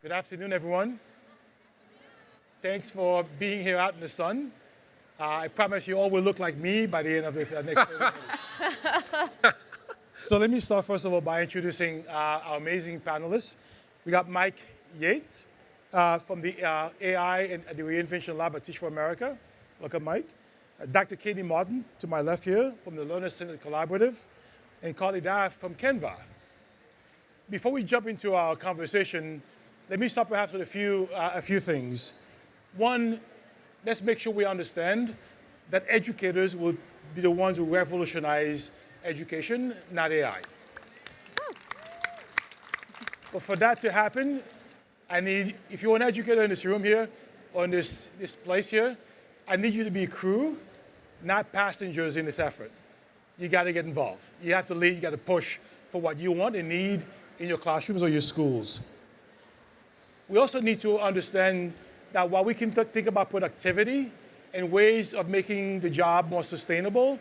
Good afternoon, everyone. Thanks for being here out in the sun. I promise you all will look like me by the end of the next 30 minutes. So let me start, first of all, by introducing our amazing panelists. We got Mike Yates from the AI and the Reinvention Lab at Teach for America. Welcome, Mike. Dr. Katie Martin, to my left here, from the Learner-Centered Collaborative, and Carly Daff from Canva. Before we jump into our conversation, let me start perhaps with a few things. One, let's make sure we understand that educators will be the ones who revolutionize education, not AI. But for that to happen, I need, if you're an educator in this room here, or in this place here, I need you to be crew, not passengers in this effort. You got to get involved. You have to lead, you got to push for what you want and need in your classrooms or your schools. We also need to understand that while we can think about productivity and ways of making the job more sustainable,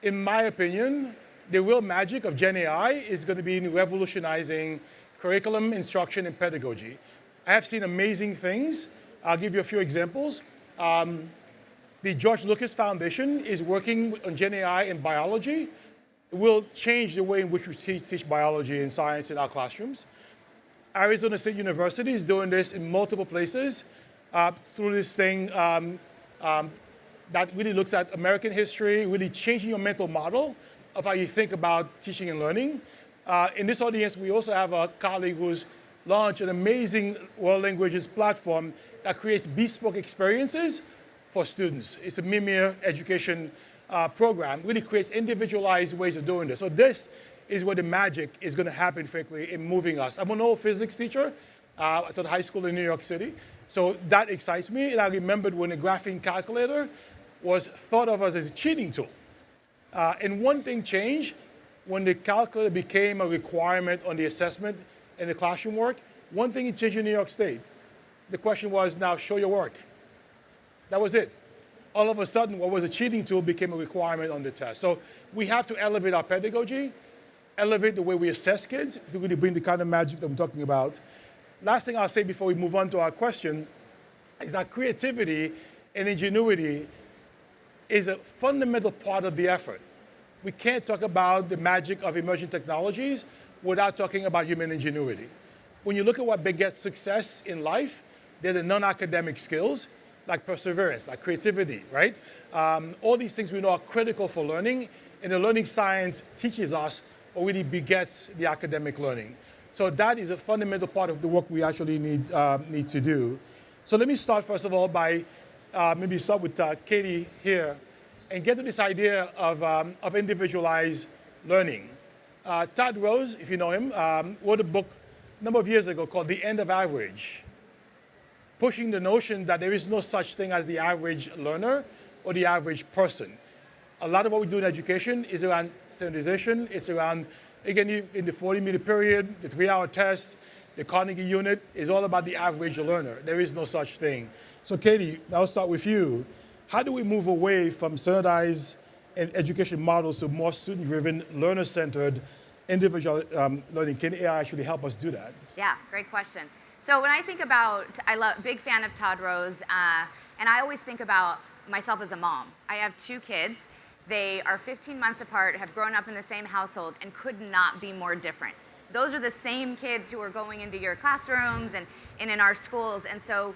in my opinion, the real magic of Gen AI is going to be in revolutionizing curriculum, instruction, and pedagogy. I have seen amazing things. I'll give you a few examples. The George Lucas Foundation is working on Gen AI in biology. It will change the way in which we teach biology and science in our classrooms. Arizona State University is doing this in multiple places through this thing that really looks at American history, really changing your mental model of how you think about teaching and learning. In this audience, we also have a colleague who's launched an amazing world languages platform that creates bespoke experiences for students. It's a Mimir education program, really creates individualized ways of doing this. So this is where the magic is going to happen, frankly, in moving us. I'm an old physics teacher at a high school in New York City. So that excites me. And I remembered when the graphing calculator was thought of as a cheating tool. And one thing changed when the calculator became a requirement on the assessment and the classroom work. One thing it changed in New York State. The question was, now show your work. That was it. All of a sudden, what was a cheating tool became a requirement on the test. So we have to elevate our pedagogy, elevate the way we assess kids to really bring the kind of magic that I'm talking about. Last thing I'll say before we move on to our question is that creativity and ingenuity is a fundamental part of the effort. We can't talk about the magic of emerging technologies without talking about human ingenuity. When you look at what begets success in life, they're the non-academic skills, like perseverance, like creativity, right? All these things we know are critical for learning, and the learning science teaches us or really begets the academic learning. So that is a fundamental part of the work we actually need to do. So let me start, first of all, by maybe start with Katie here and get to this idea of individualized learning. Todd Rose, if you know him, wrote a book a number of years ago called The End of Average, pushing the notion that there is no such thing as the average learner or the average person. A lot of what we do in education is around standardization. It's around, again, in the 40-minute period, the 3-hour test, the Carnegie unit is all about the average learner. There is no such thing. So Katie, I'll start with you. How do we move away from standardized education models to more student-driven, learner-centered, individual learning? Can AI actually help us do that? Yeah, great question. So when I think about, big fan of Todd Rose, and I always think about myself as a mom. I have 2 kids. They are 15 months apart, have grown up in the same household, and could not be more different. Those are the same kids who are going into your classrooms and in our schools. And so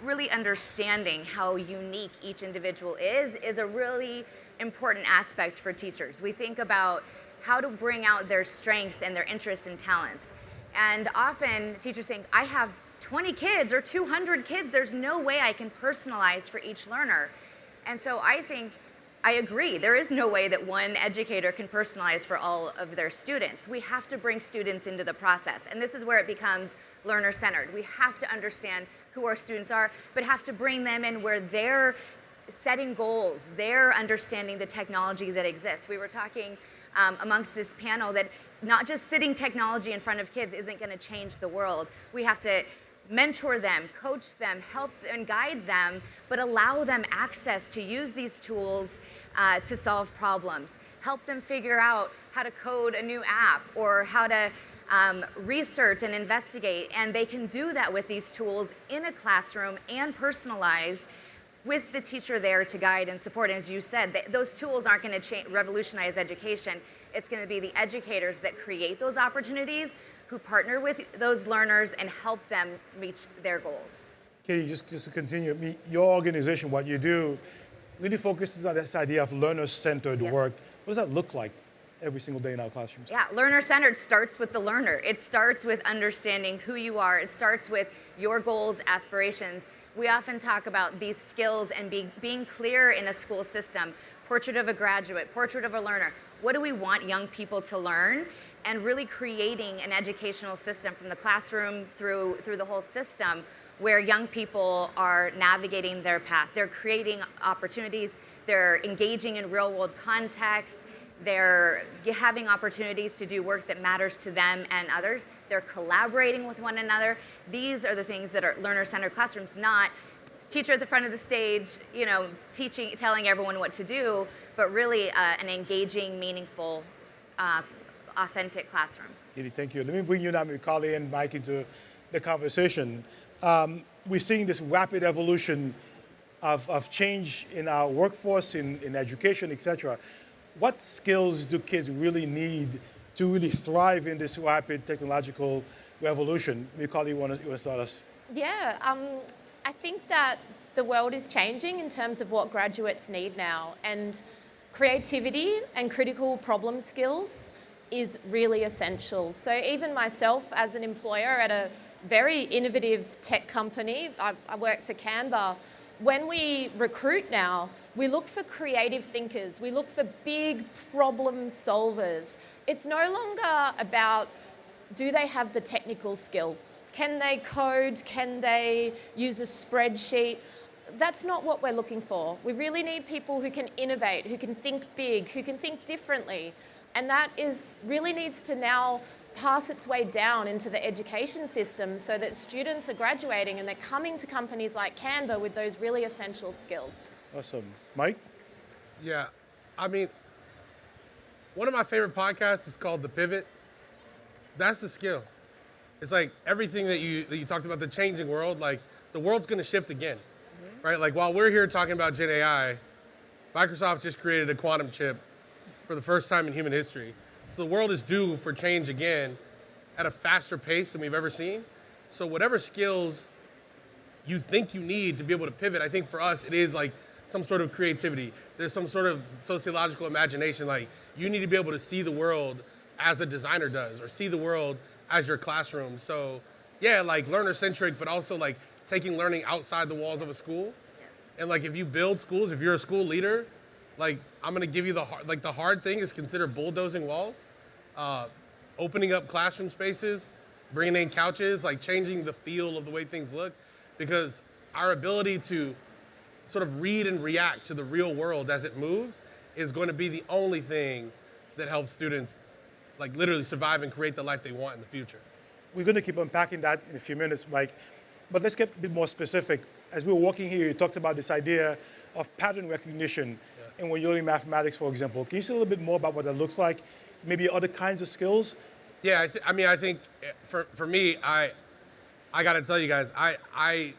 really understanding how unique each individual is a really important aspect for teachers. We think about how to bring out their strengths and their interests and talents. And often teachers think, I have 20 kids or 200 kids. There's no way I can personalize for each learner. And so I agree, there is no way that one educator can personalize for all of their students. We have to bring students into the process. And this is where it becomes learner-centered. We have to understand who our students are, but have to bring them in where they're setting goals, they're understanding the technology that exists. We were talking amongst this panel that not just sitting technology in front of kids isn't going to change the world. We have to mentor them, coach them, help and guide them, but allow them access to use these tools to solve problems. Help them figure out how to code a new app or how to research and investigate. And they can do that with these tools in a classroom and personalize with the teacher there to guide and support. As you said, those tools aren't going to revolutionize education. It's going to be the educators that create those opportunities, who partner with those learners and help them reach their goals. Katie, just to continue, your organization, what you do, really focuses on this idea of learner-centered work. What does that look like every single day in our classrooms? Yeah, learner-centered starts with the learner. It starts with understanding who you are. It starts with your goals, aspirations. We often talk about these skills and being clear in a school system. Portrait of a graduate, portrait of a learner. What do we want young people to learn? And really creating an educational system from the classroom through the whole system where young people are navigating their path. They're creating opportunities. They're engaging in real-world contexts. They're having opportunities to do work that matters to them and others. They're collaborating with one another. These are the things that are learner-centered classrooms, not teacher at the front of the stage, you know, teaching, telling everyone what to do, but really an engaging, meaningful, authentic classroom. Katie, thank you. Let me bring you now, Macaulay and Mike, into the conversation. We're seeing this rapid evolution of change in our workforce, in education, et cetera. What skills do kids really need to really thrive in this rapid technological revolution? Macaulay, you want to start us? Yeah, I think that the world is changing in terms of what graduates need now, and creativity and critical problem skills is really essential. So even myself as an employer at a very innovative tech company, I work for Canva, when we recruit now, we look for creative thinkers, we look for big problem solvers. It's no longer about, do they have the technical skill? Can they code? Can they use a spreadsheet? That's not what we're looking for. We really need people who can innovate, who can think big, who can think differently. And that really needs to now pass its way down into the education system so that students are graduating and they're coming to companies like Canva with those really essential skills. Awesome. Mike? Yeah, I mean, one of my favorite podcasts is called The Pivot. That's the skill. It's like everything that you talked about, the changing world, like the world's gonna shift again, right? Like while we're here talking about Gen AI, Microsoft just created a quantum chip for the first time in human history. So the world is due for change again at a faster pace than we've ever seen. So whatever skills you think you need to be able to pivot, I think for us, it is like some sort of creativity. There's some sort of sociological imagination. Like you need to be able to see the world as a designer does, or see the world as your classroom. So yeah, like learner-centric, but also like taking learning outside the walls of a school. Yes. And like if you build schools, if you're a school leader, like I'm gonna give you the hard thing is consider bulldozing walls, opening up classroom spaces, bringing in couches, like changing the feel of the way things look, because our ability to sort of read and react to the real world as it moves is going to be the only thing that helps students like literally survive and create the life they want in the future. We're going to keep unpacking that in a few minutes, Mike. But let's get a bit more specific. As we were walking here, you talked about this idea of pattern recognition. And when you're learning mathematics, for example, can you say a little bit more about what that looks like? Maybe other kinds of skills? Yeah, I think for me, I got to tell you guys, I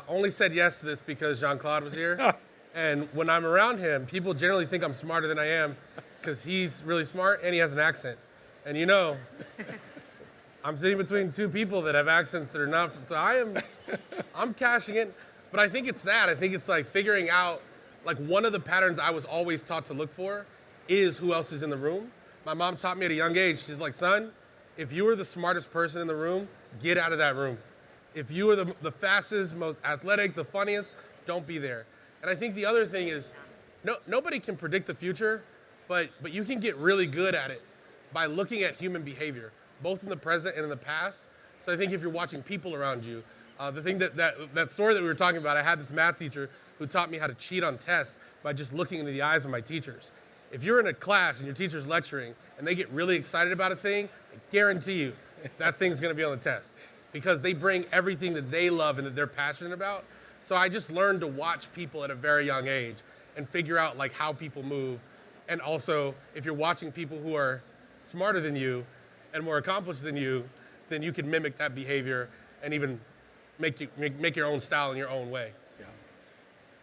only said yes to this because Jean-Claude was here. And when I'm around him, people generally think I'm smarter than I am because he's really smart and he has an accent. And you know, I'm sitting between two people that have accents that are not, so I'm cashing it. But I think it's that. I think it's like figuring out, like one of the patterns I was always taught to look for is who else is in the room. My mom taught me at a young age, she's like, son, if you were the smartest person in the room, get out of that room. If you are the fastest, most athletic, the funniest, don't be there. And I think the other thing is, nobody can predict the future, but you can get really good at it by looking at human behavior, both in the present and in the past. So I think if you're watching people around you, the thing that story that we were talking about, I had this math teacher who taught me how to cheat on tests by just looking into the eyes of my teachers. If you're in a class and your teacher's lecturing and they get really excited about a thing, I guarantee you that thing's gonna be on the test because they bring everything that they love and that they're passionate about. So I just learned to watch people at a very young age and figure out like how people move. And also, if you're watching people who are smarter than you, and more accomplished than you, then you can mimic that behavior and even make your own style in your own way.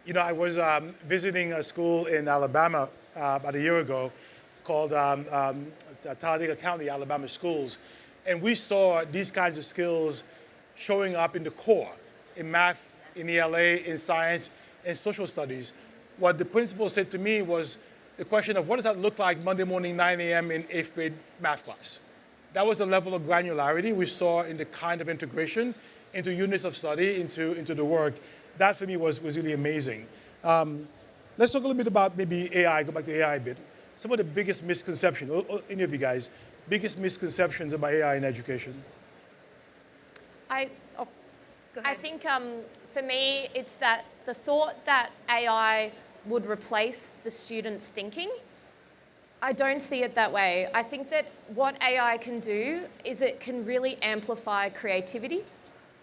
You know, I was visiting a school in Alabama about a year ago called Talladega County Alabama Schools. And we saw these kinds of skills showing up in the core, in math, in ELA, in science, and social studies. What the principal said to me was the question of what does that look like Monday morning, 9 a.m. in 8th grade math class? That was the level of granularity we saw in the kind of integration into units of study, into the work. That for me was really amazing. Let's talk a little bit about maybe AI, go back to AI a bit. Some of the biggest misconceptions, any of you guys, biggest misconceptions about AI in education? I Go ahead. think for me, it's that the thought that AI would replace the student's thinking. I don't see it that way. I think that what AI can do is it can really amplify creativity,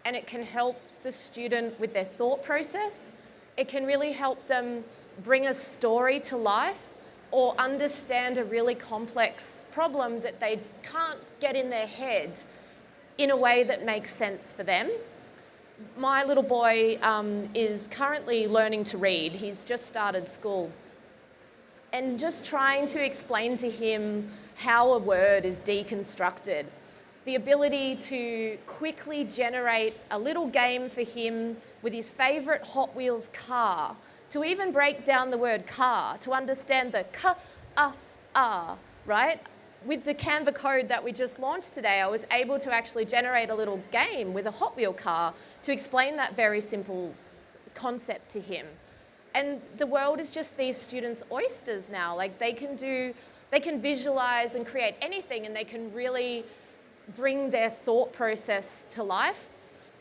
and it can help the student with their thought process. It can really help them bring a story to life or understand a really complex problem that they can't get in their head in a way that makes sense for them. My little boy is currently learning to read. He's just started school. And just trying to explain to him how a word is deconstructed, the ability to quickly generate a little game for him with his favourite Hot Wheels car, to even break down the word car, to understand the right? With the Canva code that we just launched today, I was able to actually generate a little game with a Hot Wheel car to explain that very simple concept to him. And the world is just these students' oysters now. Like they can visualize and create anything, and they can really bring their thought process to life.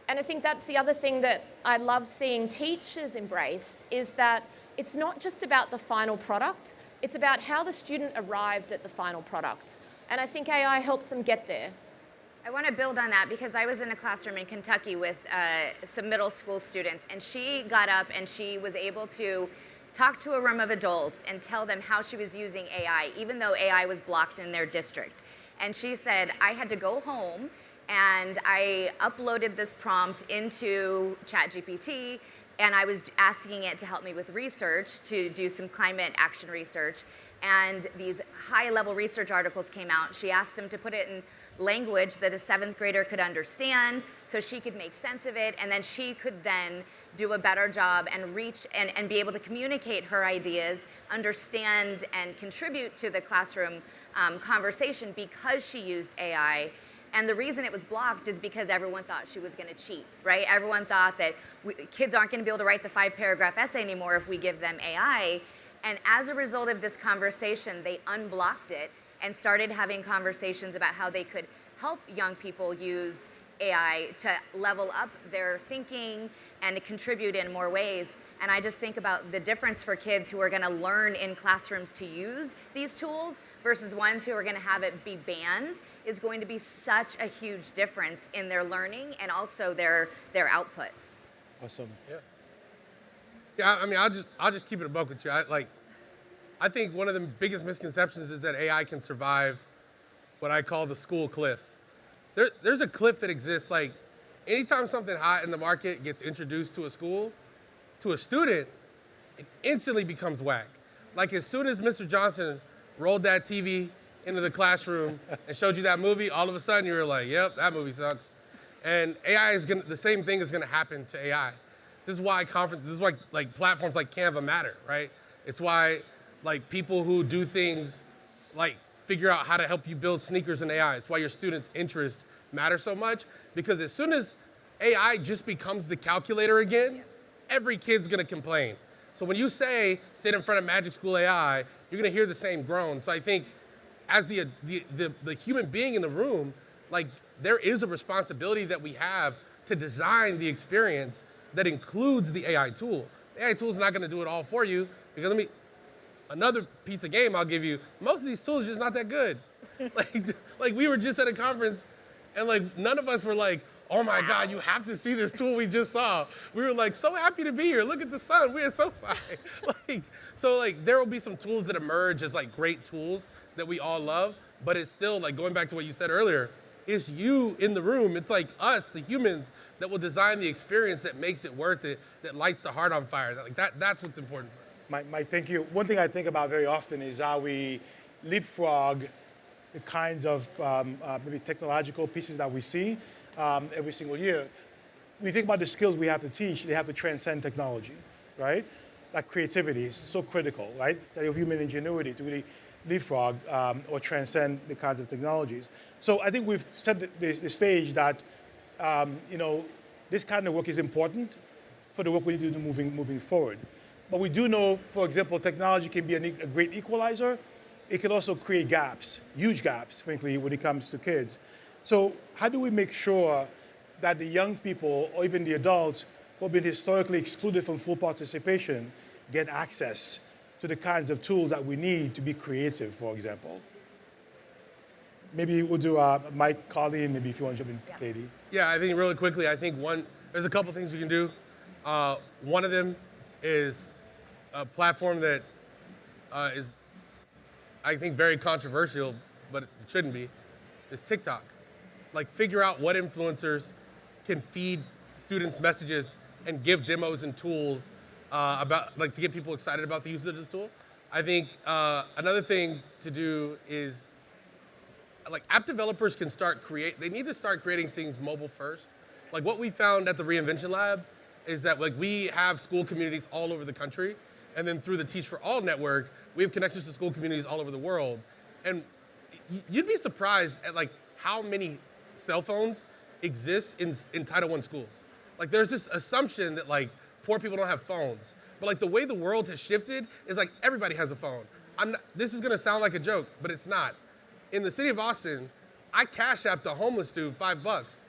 And I think that's the other thing that I love seeing teachers embrace, is that it's not just about the final product, it's about how the student arrived at the final product. And I think AI helps them get there. I want to build on that because I was in a classroom in Kentucky with some middle school students, and she got up and she was able to talk to a room of adults and tell them how she was using AI, even though AI was blocked in their district. And she said, I had to go home and I uploaded this prompt into ChatGPT, and I was asking it to help me with research, to do some climate action research. And these high-level research articles came out. She asked him to put it in language that a 7th grader could understand so she could make sense of it, and then she could then do a better job and reach and be able to communicate her ideas, understand and contribute to the classroom conversation because she used AI. And the reason it was blocked is because everyone thought she was going to cheat, right? Everyone thought that kids aren't going to be able to write the 5-paragraph essay anymore if we give them AI. And as a result of this conversation, they unblocked it and started having conversations about how they could help young people use AI to level up their thinking and to contribute in more ways. And I just think about the difference for kids who are going to learn in classrooms to use these tools versus ones who are going to have it be banned is going to be such a huge difference in their learning and also their output. Awesome. Yeah. Yeah, I mean, I'll just keep it a buck with you. I think one of the biggest misconceptions is that AI can survive what I call the school cliff. There's a cliff that exists. Like, anytime something hot in the market gets introduced to a school, to a student, it instantly becomes whack. Like, as soon as Mr. Johnson rolled that TV into the classroom and showed you that movie, all of a sudden you were like, yep, that movie sucks. And AI is the same thing is gonna happen to AI. This is why like platforms like Canva matter, right? It's why like people who do things like figure out how to help you build sneakers in AI. It's why your students' interest matter so much, because as soon as AI just becomes the calculator again, every kid's gonna complain. So when you say, sit in front of Magic School AI, you're gonna hear the same groan. So I think as the human being in the room, like there is a responsibility that we have to design the experience that includes the AI tool. The AI tool is not gonna do it all for you, because another piece of game I'll give you, most of these tools are just not that good. like we were just at a conference and like none of us were like, oh my God, you have to see this tool we just saw. We were like, so happy to be here. Look at the sun, we are so fine. So there will be some tools that emerge as like great tools that we all love, but it's still like going back to what you said earlier, it's you in the room. It's like us, the humans, that will design the experience that makes it worth it, that lights the heart on fire. Like that's what's important. Mike, thank you. One thing I think about very often is how we leapfrog the kinds of maybe technological pieces that we see every single year. We think about the skills we have to teach, they have to transcend technology, right? Like creativity is so critical, right? Study of human ingenuity to really leapfrog or transcend the kinds of technologies. So I think we've set the stage that this kind of work is important for the work we need to do moving forward. But we do know, for example, technology can be a great equalizer. It can also create gaps, huge gaps, frankly, when it comes to kids. So how do we make sure that the young people, or even the adults who have been historically excluded from full participation, get access to the kinds of tools that we need to be creative, for example? Maybe we'll do Mike, Colleen, maybe if you want to jump in, Katie. Yeah, I think really quickly, I think there's a couple things you can do. One of them is a platform that is, I think, very controversial, but it shouldn't be, is TikTok. Like, figure out what influencers can feed students messages and give demos and tools to get people excited about the use of the tool. I think another thing to do is, like, app developers they need to start creating things mobile first. Like, what we found at the Reinvention Lab is that, like, we have school communities all over the country, and then through the Teach for All network, we have connections to school communities all over the world. And you'd be surprised at, like, how many cell phones exist in Title I schools. Like, there's this assumption that, like, poor people don't have phones. But, like, the way the world has shifted is, like, everybody has a phone. This is gonna sound like a joke, but it's not. In the city of Austin, I Cash Apped a homeless dude $5.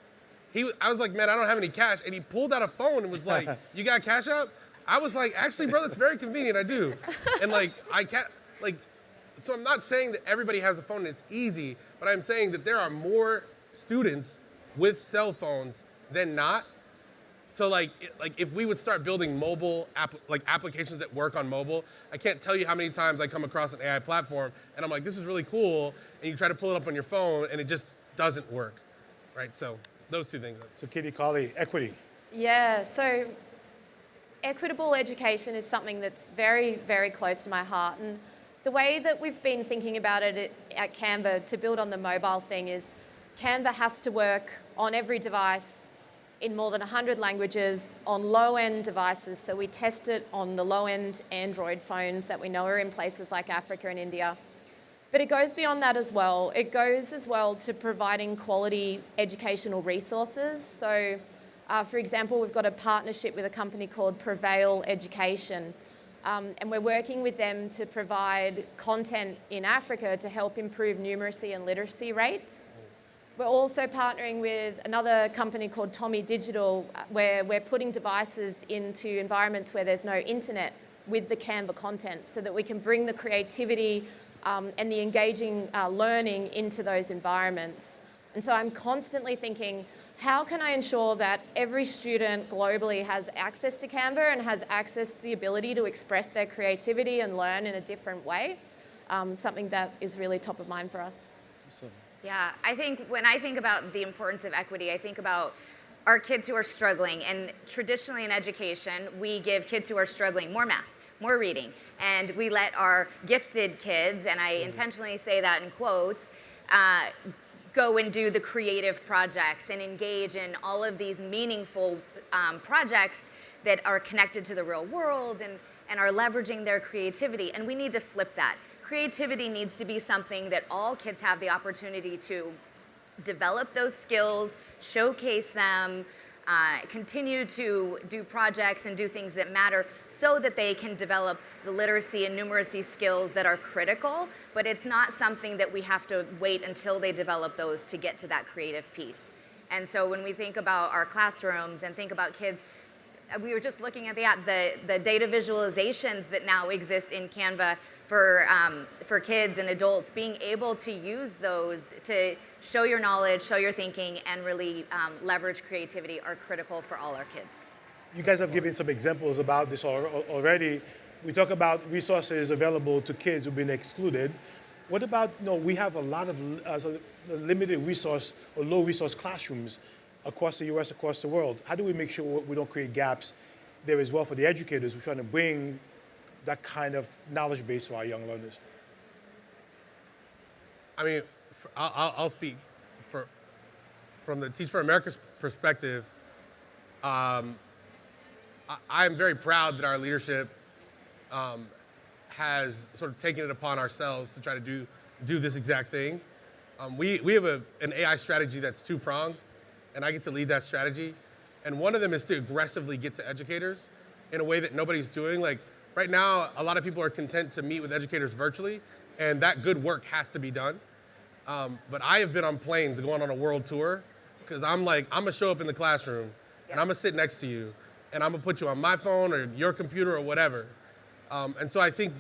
I was like, man, I don't have any cash. And he pulled out a phone and was like, you got Cash App? I was like, actually, bro, that's very convenient, I do. And, like, so I'm not saying that everybody has a phone and it's easy, but I'm saying that there are more students with cell phones than not. So, like if we would start building mobile applications that work on mobile, I can't tell you how many times I come across an AI platform and I'm like, this is really cool, and you try to pull it up on your phone and it just doesn't work, right? So those two things. So Katie, Colleen, equity. Yeah, so equitable education is something that's very, very close to my heart. And the way that we've been thinking about it at Canva, to build on the mobile thing, is Canva has to work on every device in more than 100 languages on low-end devices. So we test it on the low-end Android phones that we know are in places like Africa and India. But it goes beyond that as well. It goes as well to providing quality educational resources. So, for example, we've got a partnership with a company called Prevail Education. And we're working with them to provide content in Africa to help improve numeracy and literacy rates. We're also partnering with another company called Tommy Digital, where we're putting devices into environments where there's no internet with the Canva content so that we can bring the creativity and the engaging learning into those environments. And so I'm constantly thinking, how can I ensure that every student globally has access to Canva and has access to the ability to express their creativity and learn in a different way? Something that is really top of mind for us. Yeah, I think when I think about the importance of equity, I think about our kids who are struggling. And traditionally in education, we give kids who are struggling more math, more reading. And we let our gifted kids, and I intentionally say that in quotes, go and do the creative projects and engage in all of these meaningful projects that are connected to the real world and are leveraging their creativity. And we need to flip that. Creativity needs to be something that all kids have the opportunity to develop those skills, showcase them, continue to do projects and do things that matter so that they can develop the literacy and numeracy skills that are critical, but it's not something that we have to wait until they develop those to get to that creative piece. And so when we think about our classrooms and think about kids, we were just looking at the app, the data visualizations that now exist in Canva for kids and adults, being able to use those to show your knowledge, show your thinking, and really leverage creativity are critical for all our kids. You guys have given some examples about this already. We talk about resources available to kids who've been excluded. What about, we have a lot of sort of limited resource or low resource classrooms across the US, across the world. How do we make sure we don't create gaps there as well for the educators who are trying to bring that kind of knowledge base to our young learners? I mean, I'll speak from the Teach for America's perspective. I'm very proud that our leadership has sort of taken it upon ourselves to try to do this exact thing. We have an AI strategy that's two-pronged, and I get to lead that strategy. And one of them is to aggressively get to educators in a way that nobody's doing. Like right now, a lot of people are content to meet with educators virtually, and that good work has to be done. But I have been on planes going on a world tour because I'm gonna show up in the classroom and I'm gonna sit next to you and I'm gonna put you on my phone or your computer or whatever. And so I think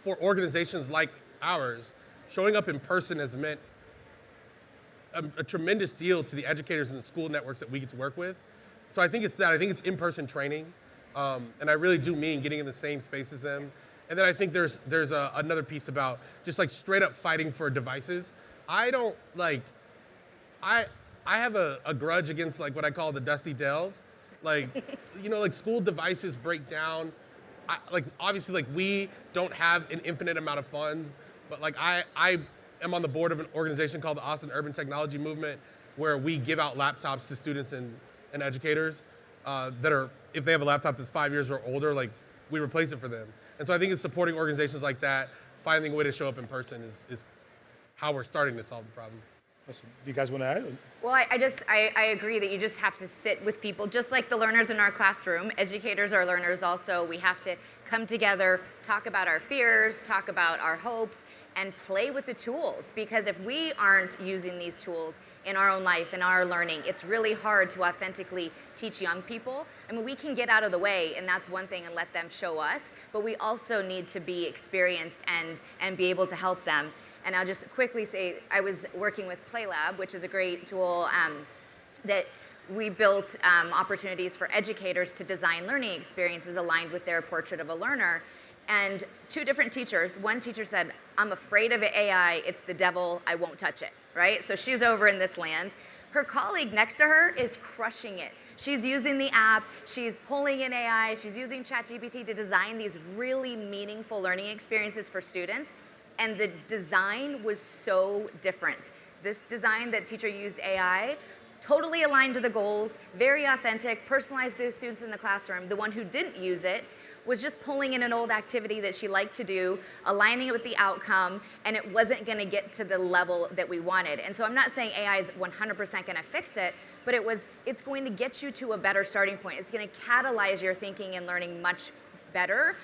for organizations like ours, showing up in person has meant a tremendous deal to the educators and the school networks that we get to work with. So I think it's that. I think it's in-person training. And I really do mean getting in the same space as them. And then I think there's another piece about just like straight up fighting for devices. I don't like, I have a grudge against like what I call the Dusty Dells. Like, like school devices break down. Obviously like we don't have an infinite amount of funds, but like I am on the board of an organization called the Austin Urban Technology Movement, where we give out laptops to students and educators that are, if they have a laptop that's 5 years or older, like we replace it for them. And so I think it's supporting organizations like that, finding a way to show up in person is how we're starting to solve the problem. Listen, do you guys want to add? Well, I agree that you just have to sit with people, just like the learners in our classroom. Educators are learners also. We have to come together, talk about our fears, talk about our hopes, and play with the tools. Because if we aren't using these tools in our own life, in our learning, it's really hard to authentically teach young people. I mean, we can get out of the way, and that's one thing, and let them show us, but we also need to be experienced and be able to help them. And I'll just quickly say, I was working with PlayLab, which is a great tool that we built opportunities for educators to design learning experiences aligned with their portrait of a learner. And two different teachers, one teacher said, I'm afraid of AI, it's the devil, I won't touch it, right? So she's over in this land. Her colleague next to her is crushing it. She's using the app, she's pulling in AI, she's using ChatGPT to design these really meaningful learning experiences for students. And the design was so different. This design that teacher used AI, totally aligned to the goals, very authentic, personalized to the students in the classroom. The one who didn't use it was just pulling in an old activity that she liked to do, aligning it with the outcome, and it wasn't gonna get to the level that we wanted. And so I'm not saying AI is 100% gonna fix it, but it's going to get you to a better starting point. It's gonna catalyze your thinking and learning much better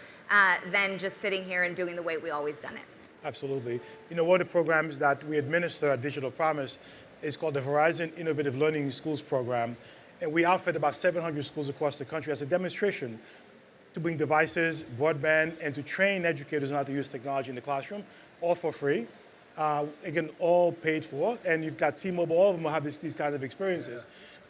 than just sitting here and doing the way we always done it. Absolutely. One of the programs that we administer at Digital Promise is called the Verizon Innovative Learning Schools Program. And we outfit about 700 schools across the country as a demonstration to bring devices, broadband, and to train educators on how to use technology in the classroom, all for free. Again, all paid for. And you've got T-Mobile, all of them will have these kinds of experiences.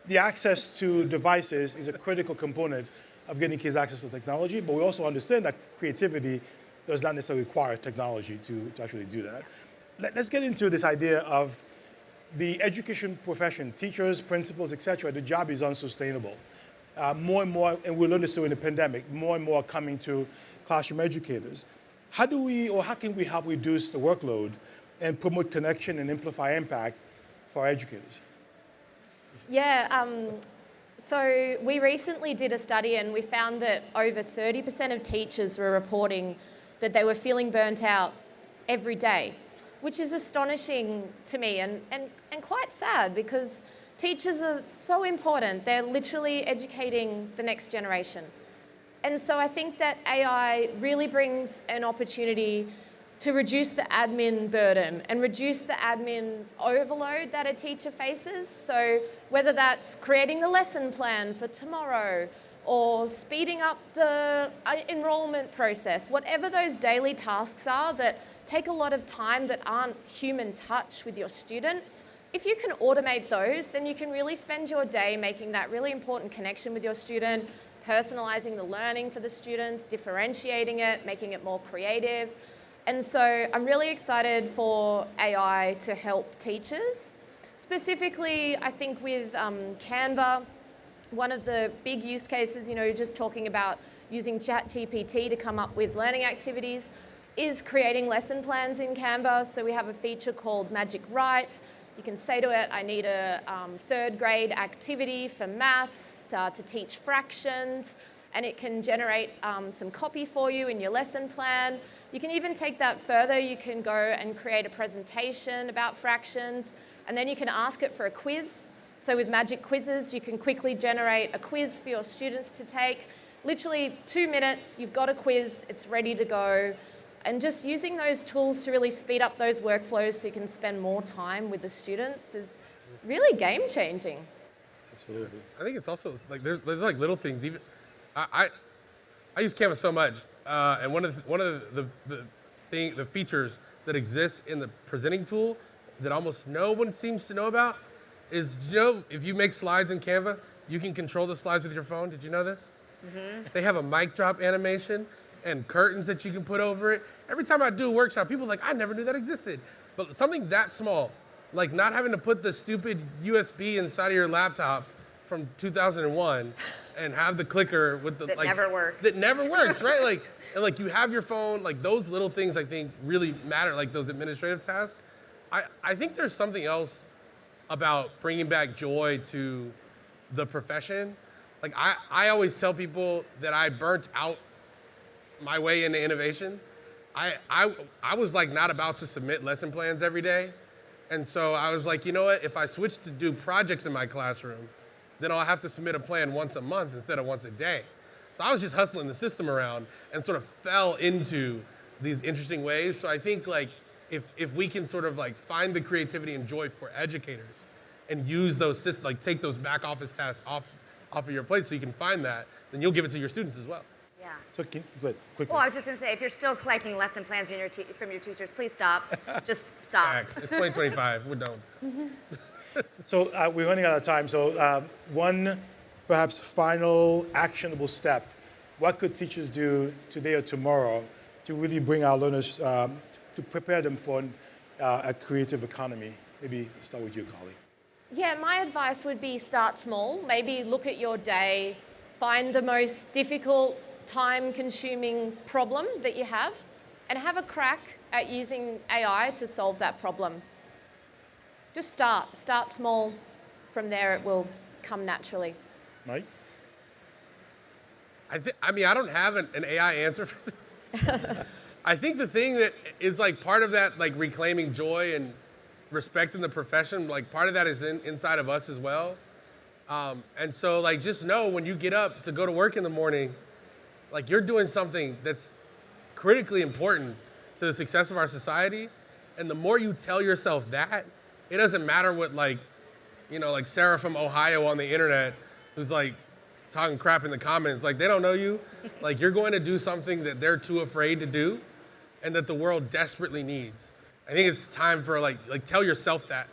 The access to devices is a critical component of getting kids access to technology, but we also understand that creativity does not necessarily require technology to actually do that. Let's get into this idea of the education profession, teachers, principals, et cetera. The job is unsustainable. More and more, and we learned this during the pandemic, more and more are coming to classroom educators. How can we help reduce the workload and promote connection and amplify impact for our educators? Yeah, so we recently did a study and we found that over 30% of teachers were reporting that they were feeling burnt out every day, which is astonishing to me and quite sad because teachers are so important. They're literally educating the next generation. And so I think that AI really brings an opportunity to reduce the admin burden and reduce the admin overload that a teacher faces. So whether that's creating the lesson plan for tomorrow or speeding up the enrollment process, whatever those daily tasks are that take a lot of time that aren't human touch with your student, if you can automate those, then you can really spend your day making that really important connection with your student, personalizing the learning for the students, differentiating it, making it more creative. And so I'm really excited for AI to help teachers. Specifically, I think with Canva, one of the big use cases, you're just talking about using ChatGPT to come up with learning activities, is creating lesson plans in Canva. So we have a feature called Magic Write. You can say to it, I need a third grade activity for maths to teach fractions, and it can generate some copy for you in your lesson plan. You can even take that further. You can go and create a presentation about fractions, and then you can ask it for a quiz. So with Magic Quizzes, you can quickly generate a quiz for your students to take. Literally 2 minutes, you've got a quiz, it's ready to go. And just using those tools to really speed up those workflows so you can spend more time with the students is really game changing. Absolutely. I think it's also like there's like little things. Even I use Canva so much, and one of the features that exists in the presenting tool that almost no one seems to know about is, if you make slides in Canva, you can control the slides with your phone. Did you know this? Mm-hmm. They have a mic drop animation and curtains that you can put over it. Every time I do a workshop, people are like, I never knew that existed. But something that small, like not having to put the stupid USB inside of your laptop from 2001 and have the clicker with the That never works. That never works, right? And you have your phone, like those little things I think really matter, like those administrative tasks. I think there's something else about bringing back joy to the profession. Like I always tell people that I burnt out my way into innovation. I was like not about to submit lesson plans every day. And so I was like, you know what, if I switch to do projects in my classroom, then I'll have to submit a plan once a month instead of once a day. So I was just hustling the system around and sort of fell into these interesting ways. So I think like if we can sort of like find the creativity and joy for educators and use those systems, like take those back office tasks off of your plate so you can find that, then you'll give it to your students as well. Yeah. So go ahead, quickly. Well, I was just going to say, if you're still collecting lesson plans from your teachers, please stop. Just stop. Facts. It's 2025. We're done. So we're running out of time. So one perhaps final actionable step. What could teachers do today or tomorrow to really bring our learners, to prepare them for a creative economy? Maybe start with you, Carly. Yeah, my advice would be start small. Maybe look at your day, find the most difficult, time-consuming problem that you have, and have a crack at using AI to solve that problem. Just start small. From there, it will come naturally. Mike? I mean, I don't have an AI answer for this. I think the thing that is like part of that, like reclaiming joy and respecting the profession, like part of that is inside of us as well. And so like just know when you get up to go to work in the morning, like you're doing something that's critically important to the success of our society. And the more you tell yourself that, it doesn't matter what like Sarah from Ohio on the internet who's like talking crap in the comments, like they don't know you. Like you're going to do something that they're too afraid to do and that the world desperately needs. I think it's time for like tell yourself that.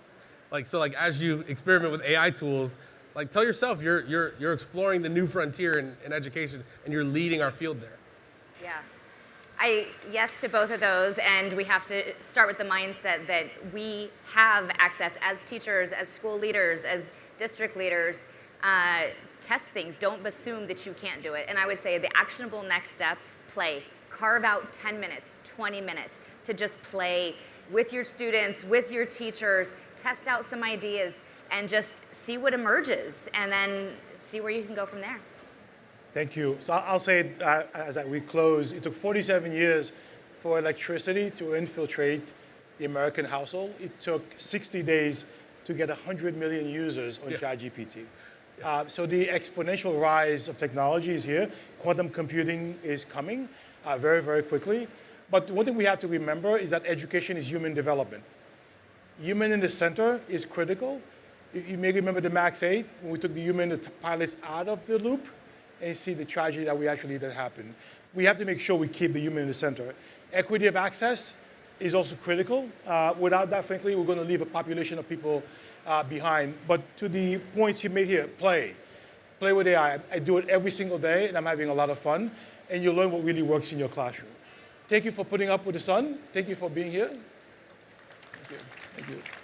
So as you experiment with AI tools, like tell yourself you're exploring the new frontier in education and you're leading our field there. Yeah. Yes to both of those, and we have to start with the mindset that we have access as teachers, as school leaders, as district leaders. Test things. Don't assume that you can't do it. And I would say the actionable next step, play. Carve out 10 minutes, 20 minutes to just play with your students, with your teachers, test out some ideas, and just see what emerges, and then see where you can go from there. Thank you. So I'll say, as we close, it took 47 years for electricity to infiltrate the American household. It took 60 days to get 100 million users on ChatGPT. So the exponential rise of technology is here. Quantum computing is coming very, very quickly. But one thing we have to remember is that education is human development. Human in the center is critical. You may remember the Max 8, when we took the human pilots out of the loop, and you see the tragedy that happened. We have to make sure we keep the human in the center. Equity of access is also critical. Without that, frankly, we're going to leave a population of people behind. But to the points you made here, play. Play with AI. I do it every single day, and I'm having a lot of fun. And you'll learn what really works in your classroom. Thank you for putting up with the sun. Thank you for being here. Thank you. Thank you.